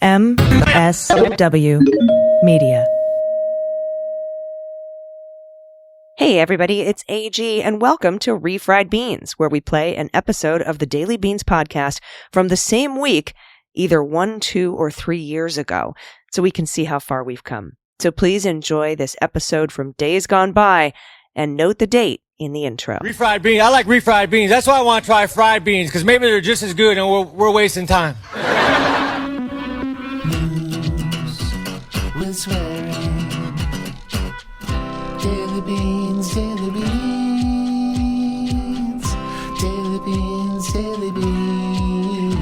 MSW Media. Hey everybody, it's AG and welcome to Refried Beans, where we play an episode of the Daily Beans podcast from the same week, either 1, 2, or 3 years ago, so we can see how far we've come. So please enjoy this episode from days gone by and note the date in the intro. Refried beans. I like refried beans. That's why I want to try fried beans, because maybe they're just as good and we're wasting time. We're swearing. Daily beans, daily beans. Daily beans, daily beans.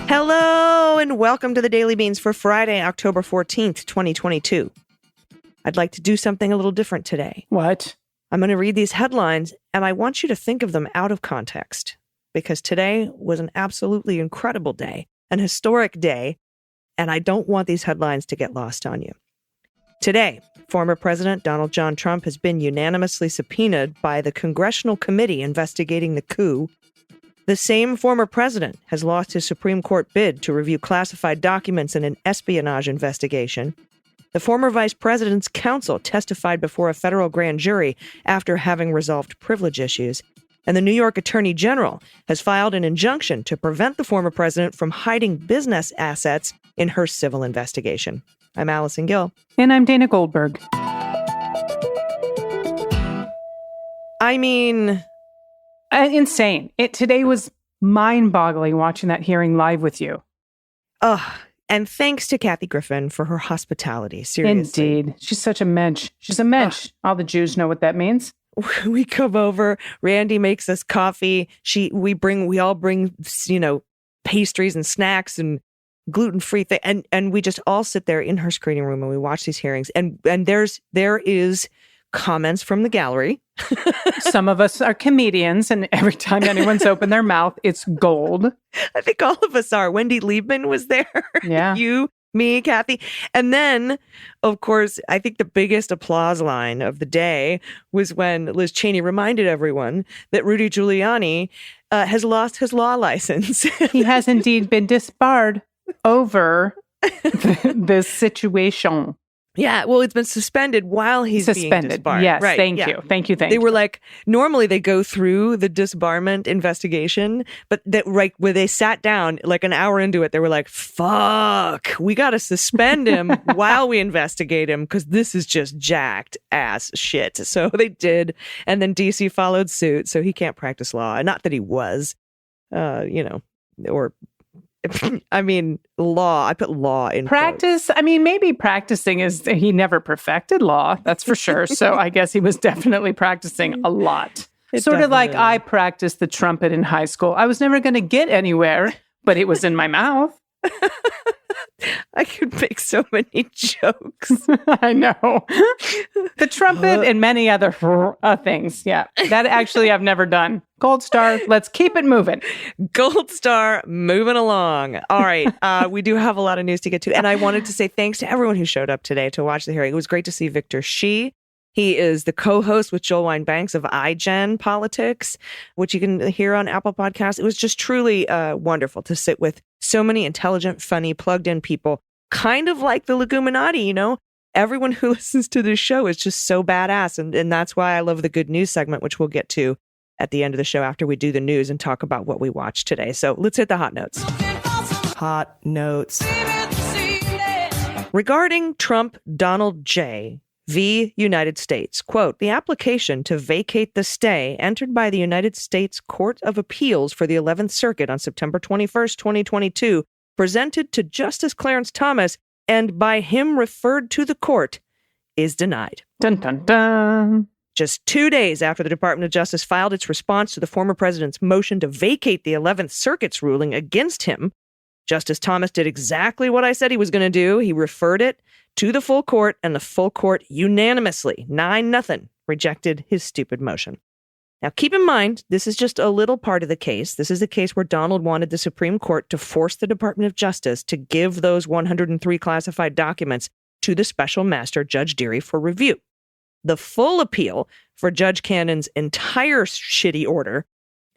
Hello and welcome to the Daily Beans for Friday, October 14th, 2022. I'd like to do something a little different today. What? I'm going to read these headlines and I want you to think of them out of context, because today was an absolutely incredible day, an historic day, and I don't want these headlines to get lost on you. Today, former President Donald John Trump has been unanimously subpoenaed by the Congressional committee investigating the coup. The same former president has lost his Supreme Court bid to review classified documents in an espionage investigation. The former vice president's counsel testified before a federal grand jury after having resolved privilege issues. And the New York Attorney General has filed an injunction to prevent the former president from hiding business assets in her civil investigation. I'm Allison Gill. And I'm Dana Goldberg. I mean... insane. Today was mind-boggling watching that hearing live with you. And thanks to Kathy Griffin for her hospitality, seriously. Indeed. She's such a mensch. She's a mensch. All the Jews know what that means. We come over, Randy makes us coffee. We all bring, pastries and snacks and gluten-free thing. And we just all sit there in her screening room and we watch these hearings. And there is comments from the gallery. Some of us are comedians, and every time anyone's opened their mouth, it's gold. I think all of us are. Wendy Liebman was there. Yeah. You, me, Kathy. And then, of course, I think the biggest applause line of the day was when Liz Cheney reminded everyone that Rudy Giuliani has lost his law license. He has indeed been disbarred over this situation. Yeah, well, it's been suspended while he's being disbarred. Yes, right, thank you. They were like, normally they go through the disbarment investigation, but that right where they sat down like an hour into it, they were like, fuck, we got to suspend him while we investigate him because this is just jacked ass shit. So they did, and then DC followed suit, so he can't practice law. Not that he was, or... I mean, law. I put law in practice. quotes. I mean, maybe practicing he never perfected law. That's for sure. So I guess he was definitely practicing a lot. Sort of like I practiced the trumpet in high school. I was never going to get anywhere, but it was in my mouth. I could make so many jokes. I know. The trumpet and many other things. Yeah. That actually I've never done. Gold star. Let's keep it moving. Gold star, moving along. All right. We do have a lot of news to get to. And I wanted to say thanks to everyone who showed up today to watch the hearing. It was great to see Victor Shi. He is the co-host with Joel Wine-Banks of iGen Politics, which you can hear on Apple Podcasts. It was just truly wonderful to sit with so many intelligent, funny, plugged-in people, kind of like the Leguminati, Everyone who listens to this show is just so badass, and that's why I love the good news segment, which we'll get to at the end of the show after we do the news and talk about what we watched today. So let's hit the hot notes. Hot notes. Regarding Trump Donald J. v. United States, quote, the application to vacate the stay entered by the United States Court of Appeals for the 11th Circuit on September 21st, 2022, presented to Justice Clarence Thomas and by him referred to the court, is denied. Dun, dun, dun. Just 2 days after the Department of Justice filed its response to the former president's motion to vacate the 11th Circuit's ruling against him, Justice Thomas did exactly what I said he was going to do. He referred it to the full court, and the full court unanimously, 9-0, rejected his stupid motion. Now, keep in mind, this is just a little part of the case. This is the case where Donald wanted the Supreme Court to force the Department of Justice to give those 103 classified documents to the special master, Judge Dearie, for review. The full appeal for Judge Cannon's entire shitty order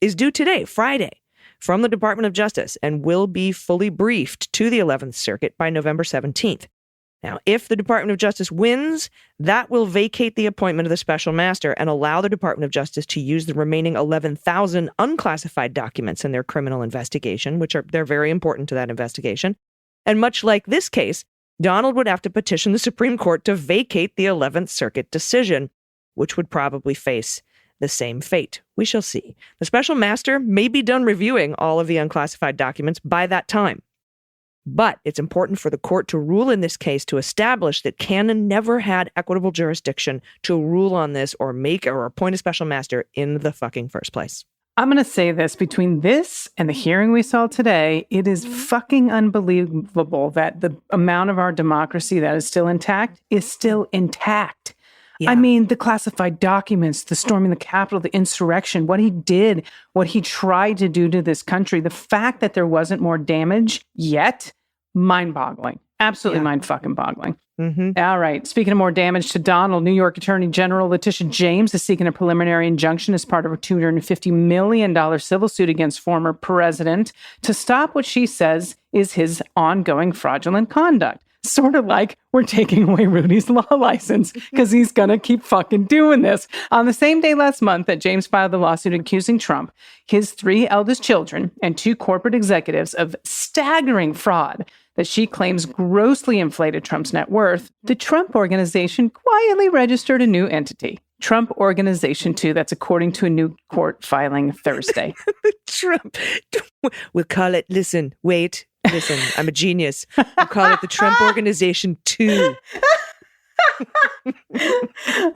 is due today, Friday. from the Department of Justice and will be fully briefed to the 11th Circuit by November 17th. Now, if the Department of Justice wins, that will vacate the appointment of the special master and allow the Department of Justice to use the remaining 11,000 unclassified documents in their criminal investigation, they're very important to that investigation. And much like this case, Donald would have to petition the Supreme Court to vacate the 11th Circuit decision, which would probably face the same fate. We shall see. The special master may be done reviewing all of the unclassified documents by that time. But it's important for the court to rule in this case to establish that Cannon never had equitable jurisdiction to rule on this or make or appoint a special master in the fucking first place. I'm going to say this, between this and the hearing we saw today, it is fucking unbelievable that the amount of our democracy that is still intact is still intact. Yeah. I mean, the classified documents, the storming the Capitol, the insurrection, what he did, what he tried to do to this country, the fact that there wasn't more damage yet, mind-boggling. Absolutely mind-fucking-boggling. Mm-hmm. All right. Speaking of more damage to Donald, New York Attorney General Letitia James is seeking a preliminary injunction as part of a $250 million civil suit against former president to stop what she says is his ongoing fraudulent conduct. Sort of like we're taking away Rudy's law license because he's going to keep fucking doing this. On the same day last month that James filed the lawsuit accusing Trump, his 3 eldest children, and 2 corporate executives of staggering fraud that she claims grossly inflated Trump's net worth, the Trump Organization quietly registered a new entity. Trump Organization 2, that's according to a new court filing Thursday. Trump. We'll call it, listen, I'm a genius. We'll call it the Trump Organization 2.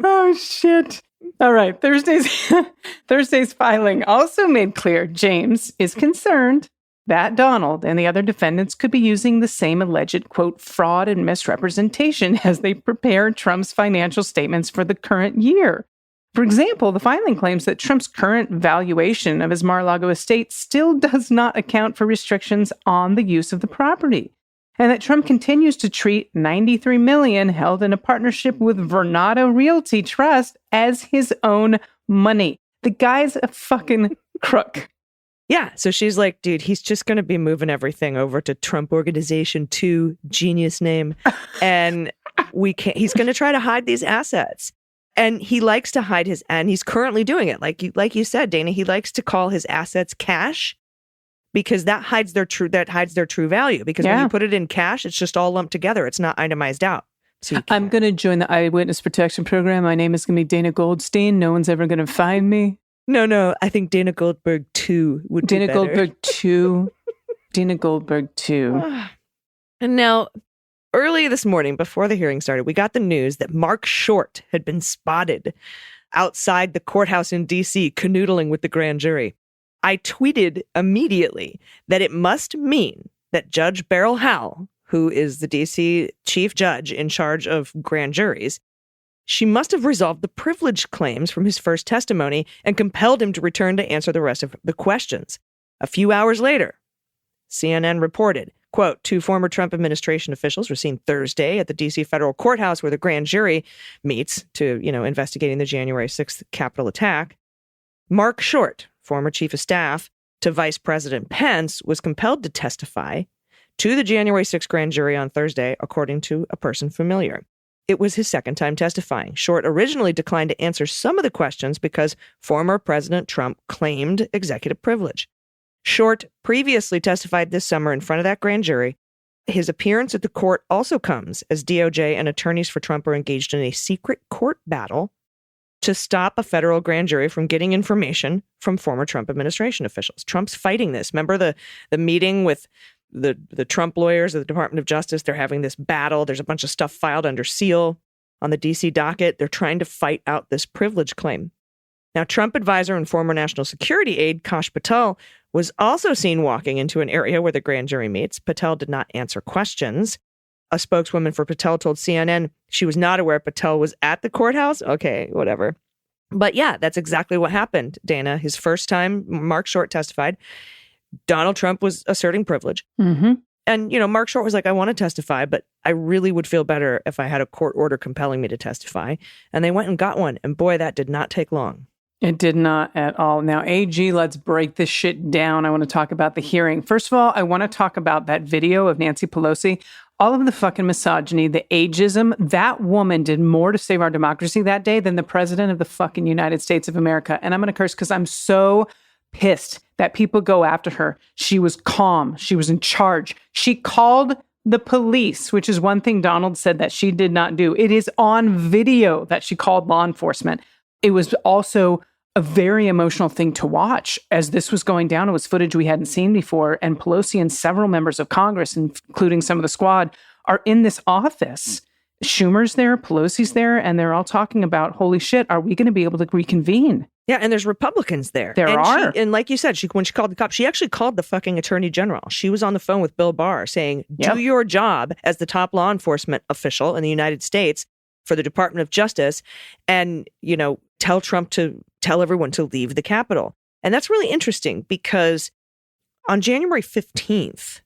Oh, shit. All right. Thursday's filing also made clear James is concerned that Donald and the other defendants could be using the same alleged, quote, fraud and misrepresentation as they prepare Trump's financial statements for the current year. For example, the filing claims that Trump's current valuation of his Mar-a-Lago estate still does not account for restrictions on the use of the property, and that Trump continues to treat $93 million held in a partnership with Vornado Realty Trust as his own money. The guy's a fucking crook. Yeah, so she's like, dude, he's just going to be moving everything over to Trump Organization 2, genius name, and he's going to try to hide these assets. And he likes to hide and he's currently doing it. Like you said, Dana, he likes to call his assets cash because that hides their true value. Because when you put it in cash, it's just all lumped together. It's not itemized out. So I'm going to join the Eyewitness Protection Program. My name is going to be Dana Goldstein. No one's ever going to find me. No. I think Dana Goldberg 2 would be better. Dana Goldberg 2. Dana Goldberg 2. And now, early this morning, before the hearing started, we got the news that Mark Short had been spotted outside the courthouse in D.C. canoodling with the grand jury. I tweeted immediately that it must mean that Judge Beryl Howell, who is the D.C. chief judge in charge of grand juries, she must have resolved the privilege claims from his first testimony and compelled him to return to answer the rest of the questions. A few hours later, CNN reported, quote, 2 former Trump administration officials were seen Thursday at the D.C. federal courthouse where the grand jury meets to, investigating the January 6th Capitol attack. Mark Short, former chief of staff to Vice President Pence, was compelled to testify to the January 6th grand jury on Thursday, according to a person familiar. It was his second time testifying. Short originally declined to answer some of the questions because former President Trump claimed executive privilege. Short previously testified this summer in front of that grand jury. His appearance at the court also comes as DOJ and attorneys for Trump are engaged in a secret court battle to stop a federal grand jury from getting information from former Trump administration officials. Trump's fighting this. Remember the meeting with the Trump lawyers at the Department of Justice? They're having this battle. There's a bunch of stuff filed under seal on the D.C. docket. They're trying to fight out this privilege claim. Now, Trump advisor and former national security aide Kash Patel was also seen walking into an area where the grand jury meets. Patel did not answer questions. A spokeswoman for Patel told CNN she was not aware Patel was at the courthouse. Okay, whatever. But yeah, that's exactly what happened, Dana. His first time, Mark Short testified. Donald Trump was asserting privilege. Mm-hmm. And, Mark Short was like, I want to testify, but I really would feel better if I had a court order compelling me to testify. And they went and got one. And boy, that did not take long. It did not at all. Now, AG, let's break this shit down. I want to talk about the hearing. First of all, I want to talk about that video of Nancy Pelosi. All of the fucking misogyny, the ageism. That woman did more to save our democracy that day than the president of the fucking United States of America. And I'm going to curse because I'm so pissed that people go after her. She was calm. She was in charge. She called the police, which is one thing Donald said that she did not do. It is on video that she called law enforcement. It was also a very emotional thing to watch as this was going down. It was footage we hadn't seen before. And Pelosi and several members of Congress, including some of the squad, are in this office. Schumer's there, Pelosi's there, and they're all talking about, holy shit, are we going to be able to reconvene? Yeah, and there's Republicans there. There are. And like you said, when she called the cops, she actually called the fucking Attorney General. She was on the phone with Bill Barr saying, do your job as the top law enforcement official in the United States for the Department of Justice and, tell Trump to tell everyone to leave the Capitol. And that's really interesting because on January 15th,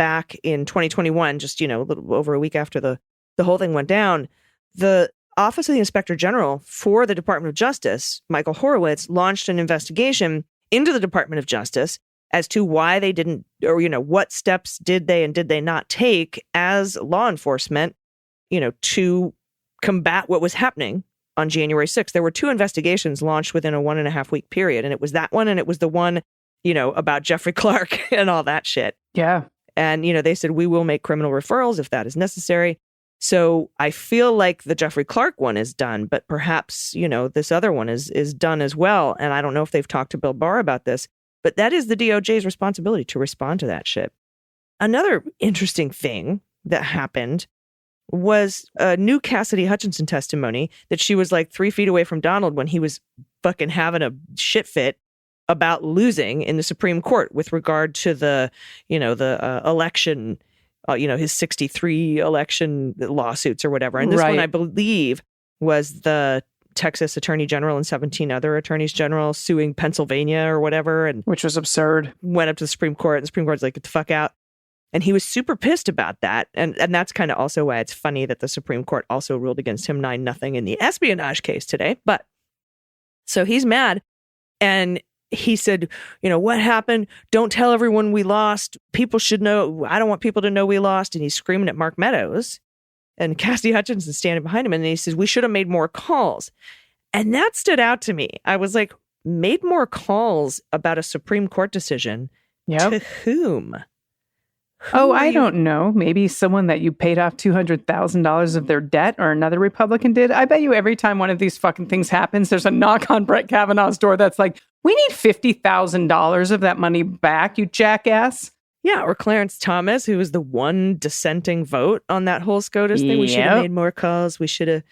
back in 2021, just, a little over a week after the whole thing went down, the Office of the Inspector General for the Department of Justice, Michael Horowitz, launched an investigation into the Department of Justice as to why they didn't, or, what steps did they and did they not take as law enforcement, to combat what was happening on January 6th. There were 2 investigations launched within a 1.5 week period. And it was that one. And it was the one, about Jeffrey Clark and all that shit. Yeah. And, they said, we will make criminal referrals if that is necessary. So I feel like the Jeffrey Clark one is done, but perhaps, this other one is done as well. And I don't know if they've talked to Bill Barr about this, but that is the DOJ's responsibility to respond to that shit. Another interesting thing that happened was a new Cassidy Hutchinson testimony that she was like 3 feet away from Donald when he was fucking having a shit fit about losing in the Supreme Court with regard to the election, his 63 election lawsuits or whatever. And this one, I believe, was the Texas Attorney General and 17 other attorneys general suing Pennsylvania or whatever. And which was absurd. Went up to the Supreme Court and the Supreme Court's like, get the fuck out. And he was super pissed about that. And that's kind of also why it's funny that the Supreme Court also ruled against him 9-0 in the espionage case today. But so he's mad. And he said, what happened? Don't tell everyone we lost. People should know. I don't want people to know we lost. And he's screaming at Mark Meadows. And Cassidy Hutchinson standing behind him. And he says, we should have made more calls. And that stood out to me. I was like, made more calls about a Supreme Court decision? To whom? I don't know. Maybe someone that you paid off $200,000 of their debt, or another Republican did. I bet you every time one of these fucking things happens, there's a knock on Brett Kavanaugh's door that's like, we need $50,000 of that money back, you jackass. Yeah, or Clarence Thomas, who was the one dissenting vote on that whole SCOTUS thing. We should have made more calls. We should have,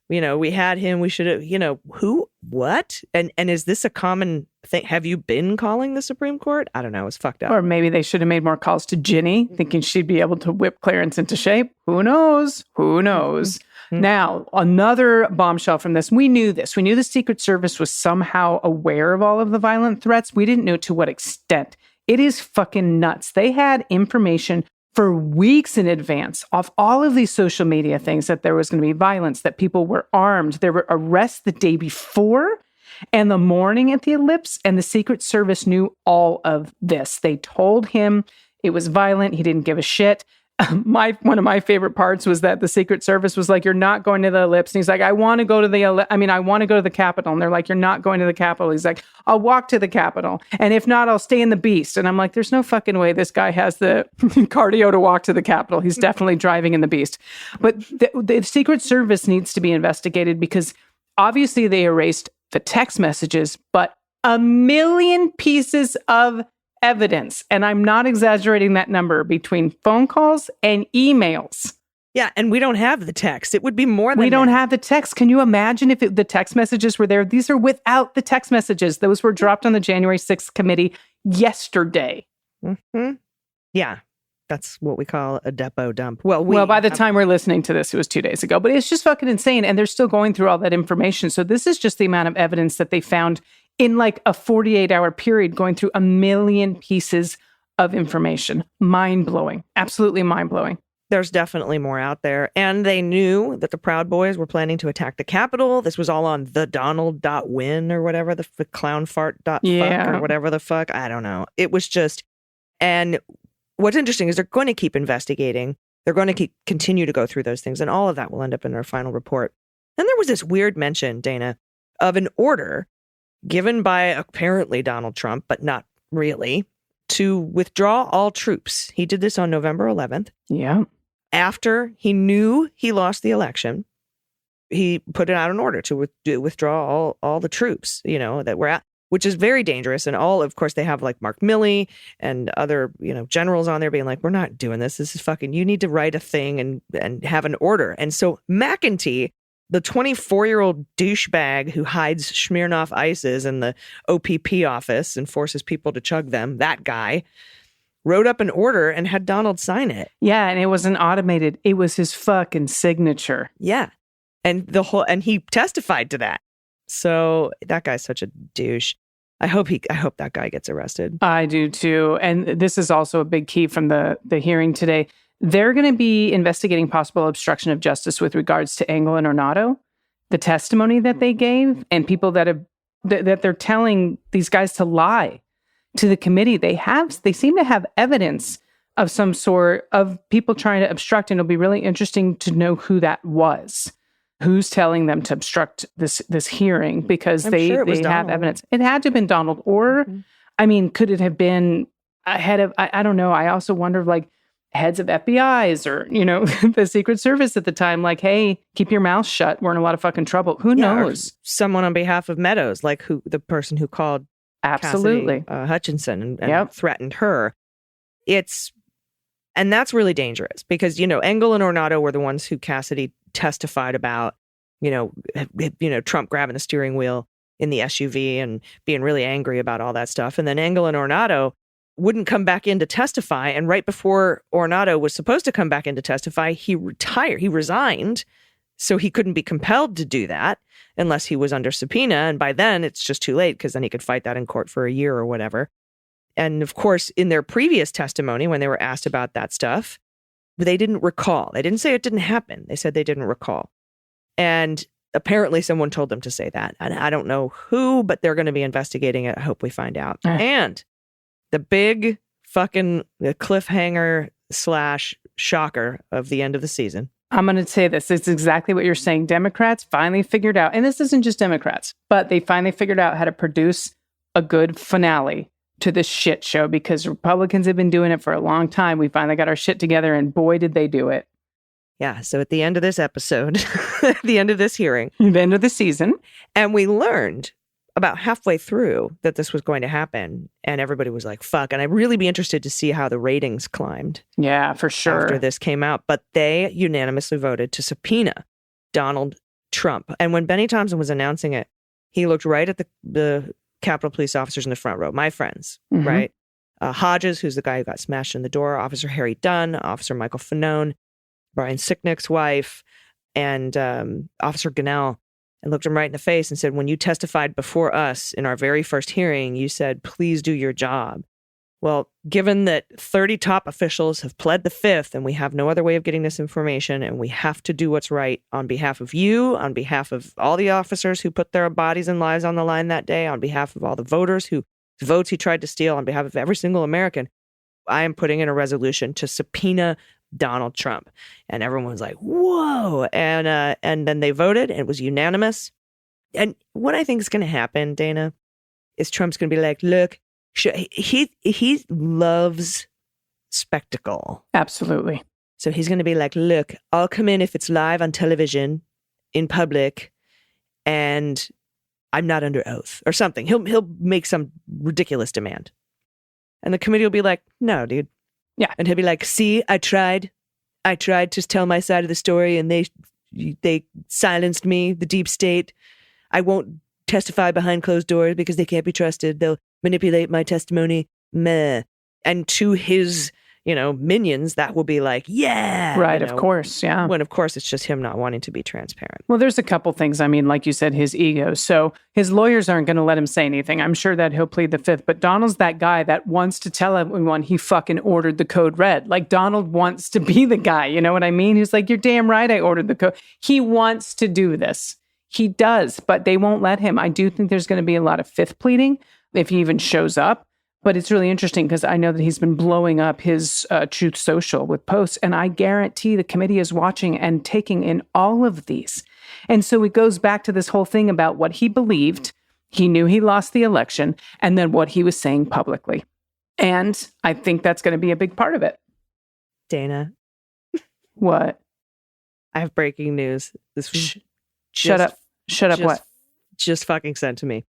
we had him. We should have, who, what? And is this a common thing? Have you been calling the Supreme Court? I don't know. It's fucked up. Or maybe they should have made more calls to Ginny, thinking she'd be able to whip Clarence into shape. Who knows? Who knows? Mm-hmm. Now, another bombshell from this. We knew this. We knew the Secret Service was somehow aware of all of the violent threats. We didn't know to what extent. It is fucking nuts. They had information for weeks in advance of all of these social media things that there was going to be violence, that people were armed. There were arrests the day before and the morning at the Ellipse, and the Secret Service knew all of this. They told him it was violent. He didn't give a shit. One of my favorite parts was that the Secret Service was like, you're not going to the Ellipse. And he's like, I want to go to the Capitol. And they're like, you're not going to the Capitol. He's like, I'll walk to the Capitol. And if not, I'll stay in the Beast. And I'm like, there's no fucking way this guy has the cardio to walk to the Capitol. He's definitely driving in the Beast. But the Secret Service needs to be investigated because obviously they erased the text messages, but 1 million pieces of evidence, and I'm not exaggerating that number, between phone calls and emails. Yeah, and we don't have the text. It would be more than we don't have the text. Can you imagine if the text messages were there? These are without the text messages. Those were dropped on the January 6th committee yesterday. Mm-hmm. Yeah, that's what we call a depot dump. Well, by the time we're listening to this, it was 2 days ago. But it's just fucking insane, and they're still going through all that information. So this is just the amount of evidence that they found in like a 48-hour period, going through 1 million pieces of information. Mind-blowing. Absolutely mind-blowing. There's definitely more out there. And they knew that the Proud Boys were planning to attack the Capitol. This was all on thedonald.win or whatever, the clownfart.fuck or whatever the fuck. I don't know. It was just, and what's interesting is they're going to keep investigating. They're going to continue to go through those things. And all of that will end up in their final report. Then there was this weird mention, Dana, of an order given by apparently Donald Trump, but not really, to withdraw all troops. He did this on November 11th. Yeah. After he knew he lost the election, he put out an order to withdraw all the troops, that were out, which is very dangerous. And of course, they have like Mark Milley and other, generals on there being like, we're not doing this. This is fucking, you need to write a thing and have an order. And so McEntee, the 24-year-old douchebag who hides Smirnoff ices in the OPP office and forces people to chug them, that guy, wrote up an order and had Donald sign it. Yeah, and it wasn't automated. It was his fucking signature. Yeah. And he testified to that. So that guy's such a douche. I hope that guy gets arrested. I do too. And this is also a big key from the hearing today. They're going to be investigating possible obstruction of justice with regards to Engel and Ornato, the testimony that they gave, and people that they're telling these guys to lie to the committee. They seem to have evidence of some sort of people trying to obstruct, and it'll be really interesting to know who that was. Who's telling them to obstruct this hearing, because they have evidence. It had to have been Donald, or, I mean, could it have been a head of, I don't know. I also wonder, like, heads of FBI's or, the Secret Service at the time, like, hey, keep your mouth shut. We're in a lot of fucking trouble. Who knows? Someone on behalf of Meadows, like the person who called absolutely Cassidy, Hutchinson and threatened her. And that's really dangerous because, Engel and Ornato were the ones who Cassidy testified about, Trump grabbing the steering wheel in the SUV and being really angry about all that stuff. And then Engel and Ornato wouldn't come back in to testify. And right before Ornato was supposed to come back in to testify, he resigned. So he couldn't be compelled to do that unless he was under subpoena. And by then it's just too late because then he could fight that in court for a year or whatever. And of course, in their previous testimony, when they were asked about that stuff, they didn't recall. They didn't say it didn't happen. They said they didn't recall. And apparently someone told them to say that. And I don't know who, but they're going to be investigating it. I hope we find out. And the big fucking cliffhanger / shocker of the end of the season. I'm going to say this. It's exactly what you're saying. Democrats finally figured out, and this isn't just Democrats, but they finally figured out how to produce a good finale to this shit show, because Republicans have been doing it for a long time. We finally got our shit together, and boy, did they do it. Yeah. So at the end of this episode, at the end of this hearing, the end of the season, and we learned about halfway through that this was going to happen, and everybody was like, fuck. And I'd really be interested to see how the ratings climbed. Yeah, for sure. After this came out. But they unanimously voted to subpoena Donald Trump. And when Benny Thompson was announcing it, he looked right at the Capitol Police officers in the front row, my friends, right? Hodges, who's the guy who got smashed in the door, Officer Harry Dunn, Officer Michael Fanone, Brian Sicknick's wife, and Officer Gunnell, and looked him right in the face and said, when you testified before us in our very first hearing, you said, please do your job. Well, given that 30 top officials have pled the fifth and we have no other way of getting this information and we have to do what's right on behalf of you, on behalf of all the officers who put their bodies and lives on the line that day, on behalf of all the voters whose votes he tried to steal, on behalf of every single American, I am putting in a resolution to subpoena Donald Trump. And everyone was like, whoa. And then they voted and it was unanimous. And what I think is going to happen, Dana, is Trump's going to be like, look, he loves spectacle. Absolutely. So he's going to be like, look, I'll come in if it's live on television in public and I'm not under oath or something. He'll make some ridiculous demand. And the committee will be like, no, dude. Yeah. And he'll be like, see, I tried to tell my side of the story and they silenced me, the deep state. I won't testify behind closed doors because they can't be trusted. They'll manipulate my testimony. Meh. And to his, minions that will be like, yeah. Right, of course, yeah. When, of course, it's just him not wanting to be transparent. Well, there's a couple things. I mean, like you said, his ego. So his lawyers aren't going to let him say anything. I'm sure that he'll plead the fifth. But Donald's that guy that wants to tell everyone he fucking ordered the code red. Like, Donald wants to be the guy. You know what I mean? He's like, you're damn right I ordered the code. He wants to do this. He does, but they won't let him. I do think there's going to be a lot of fifth pleading if he even shows up. But it's really interesting because I know that he's been blowing up his Truth Social with posts, and I guarantee the committee is watching and taking in all of these. And so it goes back to this whole thing about what he believed. He knew he lost the election, and then what he was saying publicly. And I think that's going to be a big part of it. Dana. What? I have breaking news. This was Shut up. Shut up. What? Just fucking sent to me.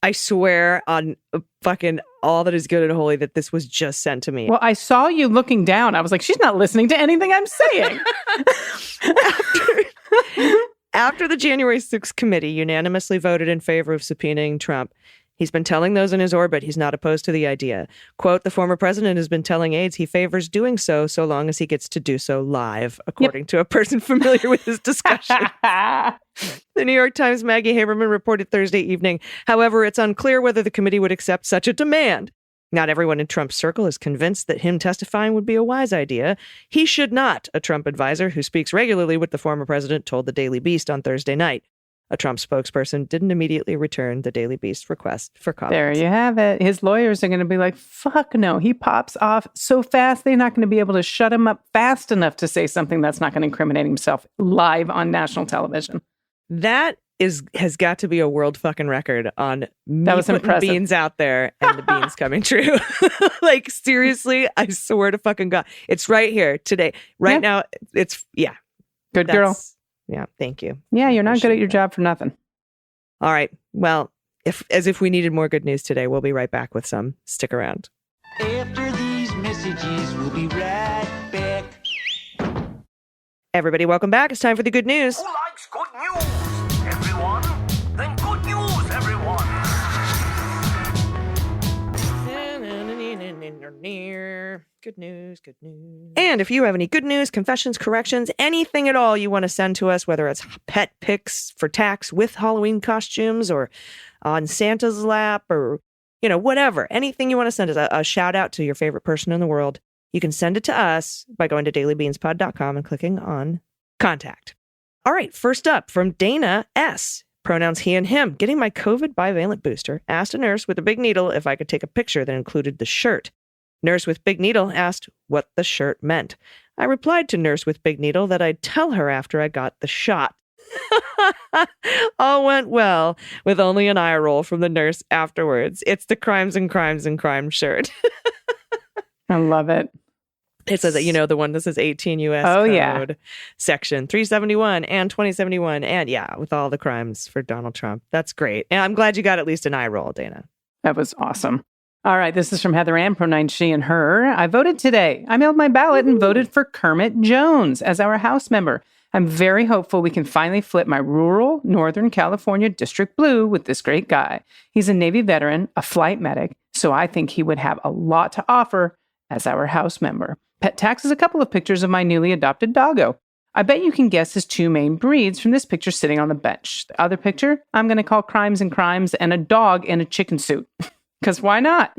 I swear on fucking all that is good and holy that this was just sent to me. Well, I saw you looking down. I was like, she's not listening to anything I'm saying. After the January 6th committee unanimously voted in favor of subpoenaing Trump, he's been telling those in his orbit he's not opposed to the idea. Quote, the former president has been telling aides he favors doing so long as he gets to do so live, according to a person familiar with his discussion. The New York Times' Maggie Haberman reported Thursday evening. However, it's unclear whether the committee would accept such a demand. Not everyone in Trump's circle is convinced that him testifying would be a wise idea. He should not, a Trump advisor who speaks regularly with the former president told the Daily Beast on Thursday night. A Trump spokesperson didn't immediately return the Daily Beast request for comment. There you have it. His lawyers are going to be like, fuck no. He pops off so fast, they're not going to be able to shut him up fast enough to say something that's not going to incriminate himself live on national television. That has got to be a world fucking record on me that was putting impressive. Beans out there and the beans coming true. Like, seriously, I swear to fucking God. It's right here today. Right now, it's, yeah. Good girl. Yeah, thank you. Yeah, you're not good at your job for nothing. All right. Well, as if we needed more good news today, we'll be right back with some. Stick around. After these messages, we'll be right back. Everybody, welcome back. It's time for the good news. Who likes good news, everyone? Then good news, everyone. Good news, good news. And if you have any good news, confessions, corrections, anything at all you want to send to us, whether it's pet pics for tax with Halloween costumes or on Santa's lap or, whatever, anything you want to send us, a shout out to your favorite person in the world, you can send it to us by going to dailybeanspod.com and clicking on contact. All right, first up from Dana S. Pronouns he and him. Getting my COVID bivalent booster. Asked a nurse with a big needle if I could take a picture that included the shirt. Nurse with big needle asked what the shirt meant. I replied to nurse with big needle that I'd tell her after I got the shot. All went well, with only an eye roll from the nurse afterwards. It's the crimes and crimes and crime shirt. I love it. It says that, the one that says 18 U.S. Code, Section 371 and 2071. And yeah, with all the crimes for Donald Trump. That's great. And I'm glad you got at least an eye roll, Dana. That was awesome. All right, this is from Heather Ann, pronouns she and her. I voted today. I mailed my ballot and voted for Kermit Jones as our House member. I'm very hopeful we can finally flip my rural Northern California district blue with this great guy. He's a Navy veteran, a flight medic, so I think he would have a lot to offer as our House member. Pet Tax is a couple of pictures of my newly adopted doggo. I bet you can guess his two main breeds from this picture sitting on the bench. The other picture, I'm going to call Crimes and Crimes and a dog in a chicken suit. Because why not?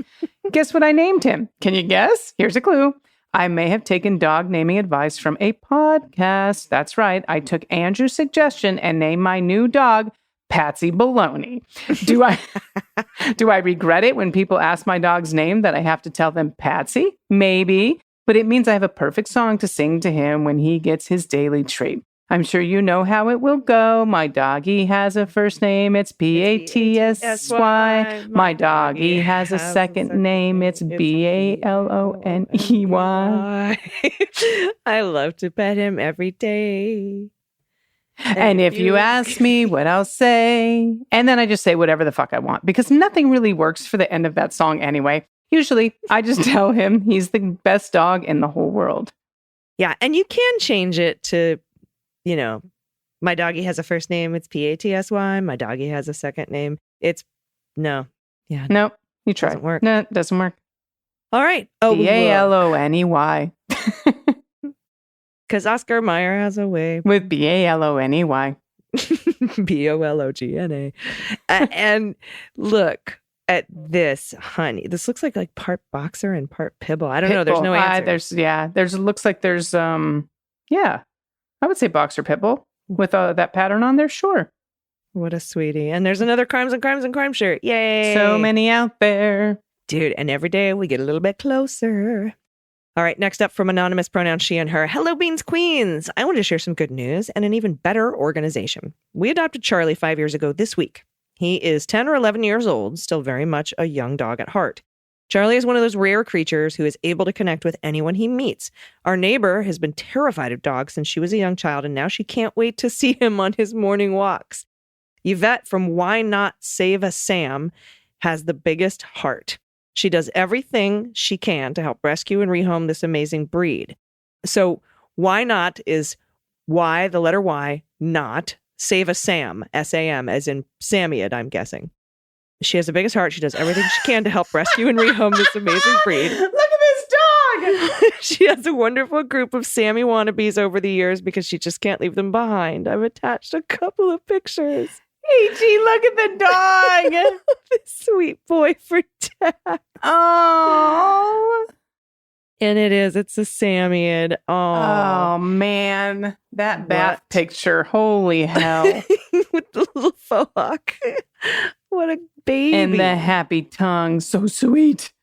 Guess what I named him? Can you guess? Here's a clue. I may have taken dog naming advice from a podcast. That's right. I took Andrew's suggestion and named my new dog Patsy Baloney. Do I regret it when people ask my dog's name that I have to tell them Patsy? Maybe. But it means I have a perfect song to sing to him when he gets his daily treat. I'm sure you know how it will go. My doggy has a first name, it's Patsy. My doggy has a second name, it's Baloney. I love to pet him every day. And if you ask me what I'll say, and then I just say whatever the fuck I want, because nothing really works for the end of that song anyway. Usually, I just tell him he's the best dog in the whole world. Yeah, and you can change it to, my doggy has a first name, it's Patsy. My doggy has a second name, it's no. Yeah. Nope, you try. Doesn't work. No, it doesn't work. All right. Oh, Baloney. because Oscar Mayer has a way. With Baloney. Bologna. And look at this, honey. This looks like part boxer and part pibble. I don't know. There's no answer. There's looks like there's I would say boxer pitbull with that pattern on there. Sure. What a sweetie. And there's another Crimes and Crime shirt. Yay. So many out there. Dude, and every day we get a little bit closer. All right, next up from anonymous, pronouns she and her. Hello, Beans Queens. I want to share some good news and an even better organization. We adopted Charlie 5 years ago this week. He is 10 or 11 years old, still very much a young dog at heart. Charlie is one of those rare creatures who is able to connect with anyone he meets. Our neighbor has been terrified of dogs since she was a young child, and now she can't wait to see him on his morning walks. Yvette from Why Not Save a Sam has the biggest heart. She does everything she can to help rescue and rehome this amazing breed. So why not is why, the letter Y, not, save a Sam, S-A-M, as in Samiad, I'm guessing. She has the biggest heart. She does everything she can to help rescue and rehome this amazing breed. Look at this dog! She has a wonderful group of Sammy wannabes over the years because she just can't leave them behind. I've attached a couple of pictures. H.E., look at the dog! This sweet boy for Dad. Oh. And it's a Samiad. Oh, man. That bath picture. Holy hell. With the little faux hawk. What a baby. And the happy tongue. So sweet.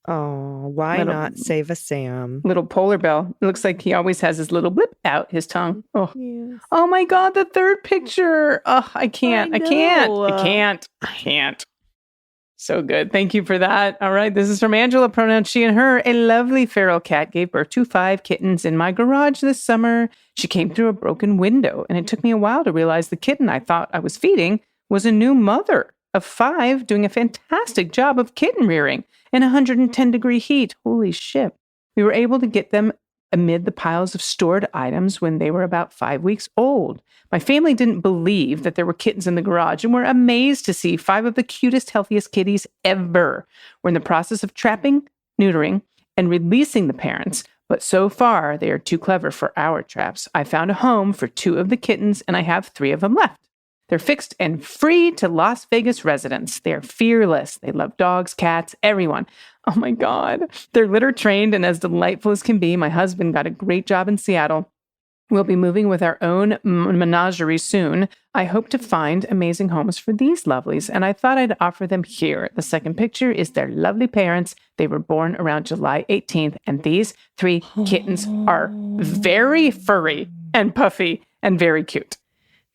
Oh, why not save a Sam? Little polar bear. It looks like he always has his little blip out his tongue. Oh, yes. Oh my God, the third picture. Oh, I can't. So good. Thank you for that. All right. This is from Angela, pronouns she and her. A lovely feral cat gave birth to 5 kittens in my garage this summer. She came through a broken window, and it took me a while to realize the kitten I thought I was feeding was a new mother of 5 doing a fantastic job of kitten rearing in 110-degree heat. Holy shit. We were able to get them amid the piles of stored items when they were about 5 weeks old. My family didn't believe that there were kittens in the garage and were amazed to see 5 of the cutest, healthiest kitties ever. We're in the process of trapping, neutering, and releasing the parents, but so far they are too clever for our traps. I found a home for 2 of the kittens and I have 3 of them left. They're fixed and free to Las Vegas residents. They're fearless. They love dogs, cats, everyone. Oh my God. They're litter trained and as delightful as can be. My husband got a great job in Seattle. We'll be moving with our own menagerie soon. I hope to find amazing homes for these lovelies, and I thought I'd offer them here. The second picture is their lovely parents. They were born around July 18th, and these 3 kittens are very furry and puffy and very cute.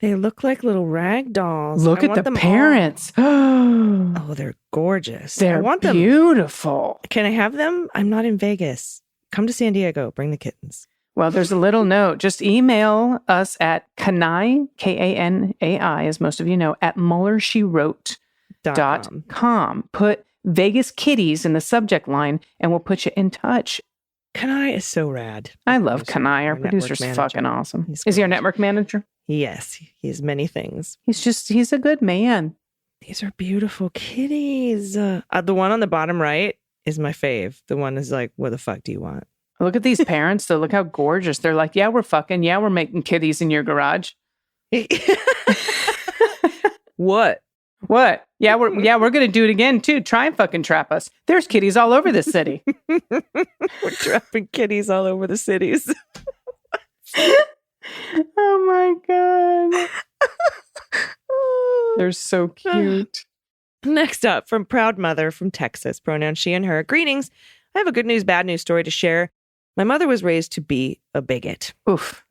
They look like little rag dolls. Look at the parents. Oh, they're gorgeous. They're I want them. Beautiful. Can I have them? I'm not in Vegas. Come to San Diego. Bring the kittens. Well, there's a little note. Just email us at Kanai, K-A-N-A-I, as most of you know, at mullershewrote.com. Put Vegas Kitties in the subject line, and we'll put you in touch. Kanai is so rad. I love Kanai. Our producer's fucking awesome. Is he our network manager? Yes, he's many things. He's a good man. These are beautiful kitties. The one on the bottom right is my fave. The one is like, what the fuck do you want? Look at these parents, though. Look how gorgeous. They're like, yeah, we're fucking. Yeah, we're making kitties in your garage. What? What? Yeah, we're going to do it again, too. Try and fucking trap us. There's kitties all over this city. We're trapping kitties all over the cities. Oh, my God. They're so cute. Next up, from Proud Mother from Texas, pronouns she and her. Greetings. I have a good news, bad news story to share. My mother was raised to be a bigot. Oof.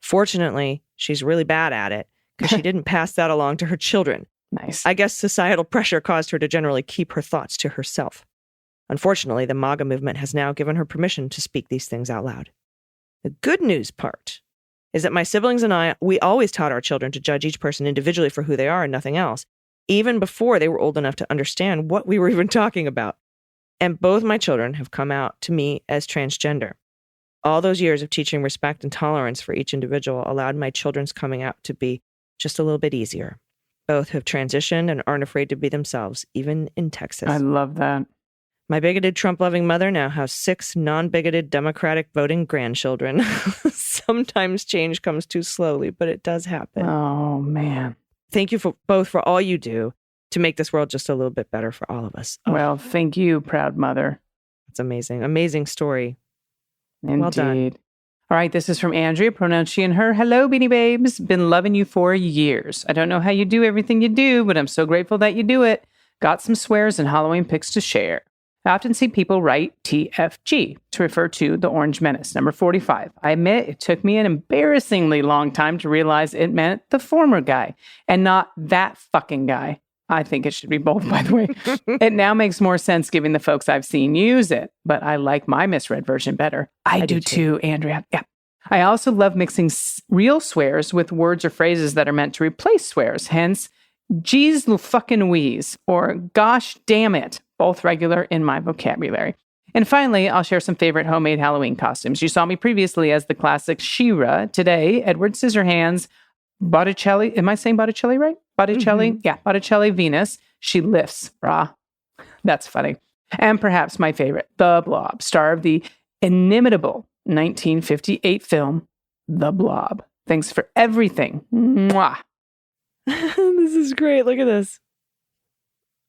Fortunately, she's really bad at it because she didn't pass that along to her children. Nice. I guess societal pressure caused her to generally keep her thoughts to herself. Unfortunately, the MAGA movement has now given her permission to speak these things out loud. The good news part is that my siblings and I, we always taught our children to judge each person individually for who they are and nothing else, even before they were old enough to understand what we were even talking about. And both my children have come out to me as transgender. All those years of teaching respect and tolerance for each individual allowed my children's coming out to be just a little bit easier. Both have transitioned and aren't afraid to be themselves, even in Texas. I love that. My bigoted Trump-loving mother now has 6 non-bigoted Democratic voting grandchildren. Sometimes change comes too slowly, but it does happen. Oh, man. Thank you both for all you do to make this world just a little bit better for all of us. Oh, Well, thank you, proud mother. it's amazing. Amazing story. Indeed. Well done. All right, this is from Andrea, pronouns she and her. Hello, Beanie Babes. Been loving you for years. I don't know how you do everything you do, but I'm so grateful that you do it. Got some swears and Halloween pics to share. I often see people write TFG to refer to the Orange Menace, number 45. I admit it took me an embarrassingly long time to realize it meant the former guy and not that fucking guy. I think it should be both, by the way. It now makes more sense given the folks I've seen use it, but I like my misread version better. I do too, Andrea. Yeah. I also love mixing real swears with words or phrases that are meant to replace swears. Hence, geez fucking wheeze or gosh damn it, both regular in my vocabulary. And finally, I'll share some favorite homemade Halloween costumes. You saw me previously as the classic She-Ra. Today, Edward Scissorhands, Botticelli. Am I saying Botticelli right? Botticelli? Mm-hmm. Yeah, Botticelli Venus. She lifts, brah. That's funny. And perhaps my favorite, The Blob, star of the inimitable 1958 film, The Blob. Thanks for everything. Mwah. This is great. Look at this.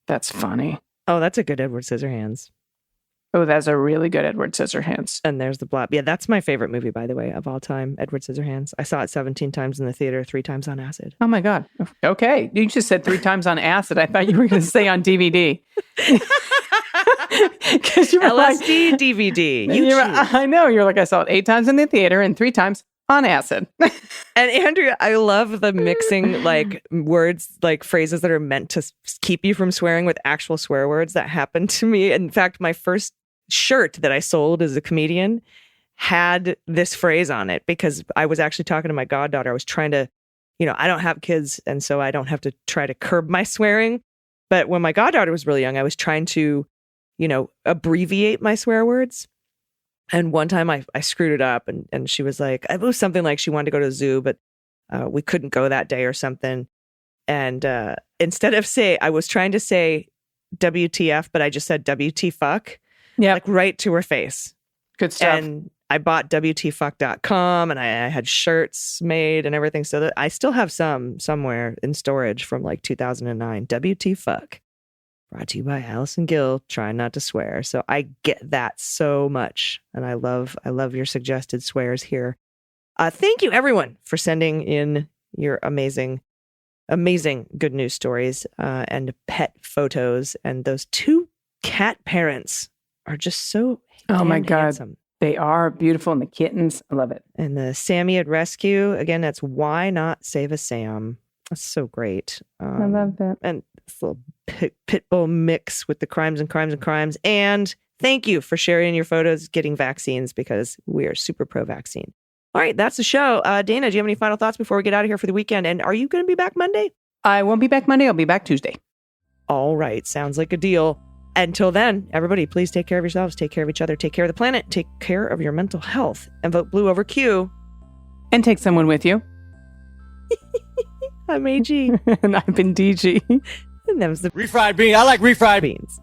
That's funny. Oh, that's a good Edward Scissorhands. Oh, that's a really good Edward Scissorhands. And there's The Blob. Yeah, that's my favorite movie, by the way, of all time, Edward Scissorhands. I saw it 17 times in the theater, 3 times on acid. Oh, my God. Okay. You just said 3 times on acid. I thought you were going to say on DVD. You were LSD, DVD. I know. You're like, I saw it 8 times in the theater and 3 times on acid. And Andrea, I love the mixing like words, like phrases that are meant to keep you from swearing with actual swear words. That happened to me. In fact, my first shirt that I sold as a comedian had this phrase on it because I was actually talking to my goddaughter. I was trying to, I don't have kids, and so I don't have to try to curb my swearing. But when my goddaughter was really young, I was trying to, abbreviate my swear words. And one time I screwed it up and she was like, it was something like she wanted to go to the zoo, but we couldn't go that day or something. And instead of I was trying to say WTF, but I just said WT fuck. Yeah. Like right to her face. Good stuff. And I bought WTfuck.com and I had shirts made and everything. So that I still have some somewhere in storage from like 2009. WT fuck. Brought to you by Allison Gill, trying not to swear. So I get that so much. And I love your suggested swears here. Thank you, everyone, for sending in your amazing good news stories and pet photos. And those 2 cat parents are just so handsome. They are beautiful. And the kittens, I love it. And the Sammy at Rescue, again, that's Why Not Save a Sam. That's so great. I love that. And this little pit bull mix with the crimes. And thank you for sharing your photos getting vaccines because we are super pro-vaccine. All right, that's the show. Dana, do you have any final thoughts before we get out of here for the weekend? And are you going to be back Monday? I won't be back Monday. I'll be back Tuesday. All right, sounds like a deal. Until then, everybody, please take care of yourselves, take care of each other, take care of the planet, take care of your mental health, and vote blue over Q. And take someone with you. I'm AG. And I've been DG. And that was the Refried beans. I like refried beans.